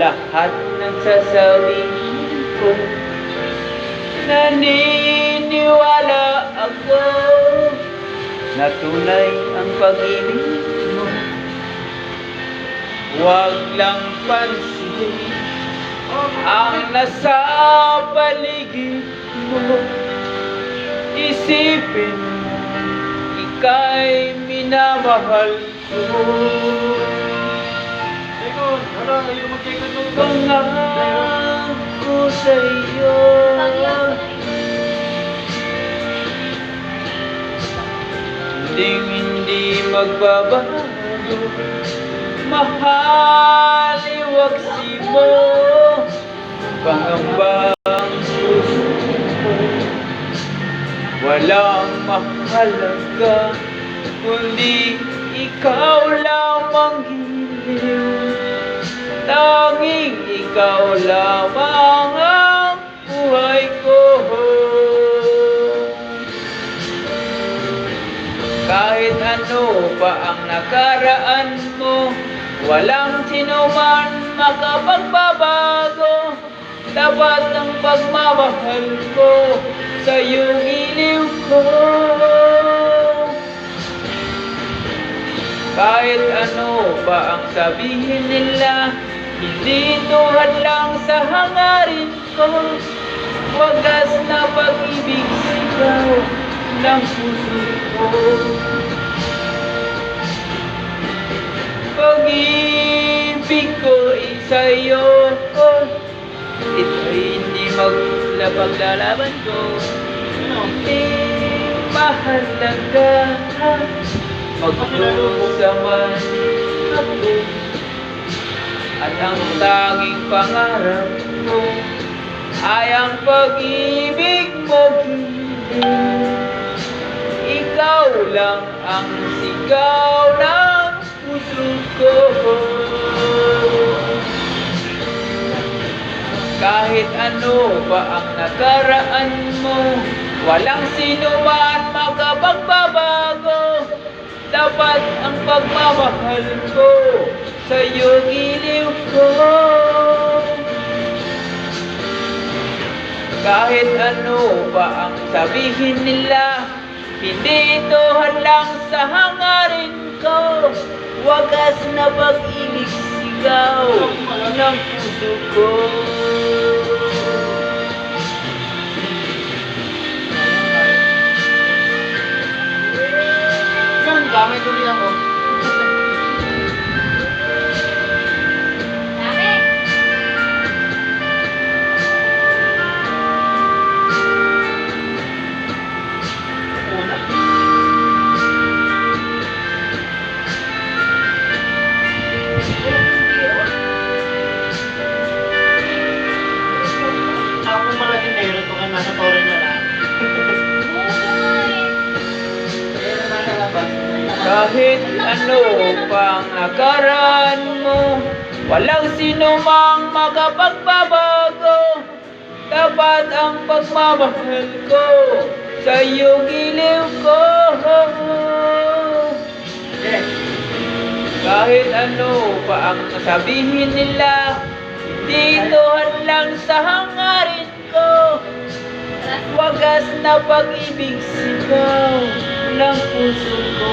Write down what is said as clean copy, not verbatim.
lahat ng sasabihin ko. Naniniwala ako na tunay ang pag-ibig mo. Huwag lang pansinin ang nasa paligid mo. Isipin mo, ika'y minamahal ko. Pangako sa'yo, hindi magbabago. Mahal, iwaksi mo, pangambang puso ko. Walang mahalaga, kundi ikaw lamang giliw. Tanging ikaw lamang ang buhay ko. Kahit ano pa ang nakaraan mo, walang sinuman makapagbabago. Dapat ang pagmamahal ko sa iyong iliw ko. Kahit ano pa ang sabihin nila, hindi ito hadlang sa hangarin ko. Wagas na pag-ibig sigaw ng puso ko. Pag-ibig ko sa'yo, ito'y hindi maglalaban ko. Hindi mahalaga, maglusaman ako. At ang tanging pangarap ko ay ang pag-ibig mo giliw. Ikaw lang ang sigaw ng puso ko. Kahit ano pa ang nakaraan mo, walang sino man makapagbabago. Dapat ang pagmamahal ko sa iyong iliw ko. Kahit ano pa ang sabihin nila, hindi ito hadlang sa hangarin ko. Wagas na pag-ibig sigaw ng puso ko. Yun, gamay tuloy ako. Nasa tore na lang. Kahit ano pang nakaraan mo, walang sino mang makapagbabago. Dapat ang pagmamahal ko sa iyong iliw ko. Kahit ano pa ang sabihin nila, hindi ito hadlang sa hangarin ko. Wagas na pag-ibig sigaw ng puso ko.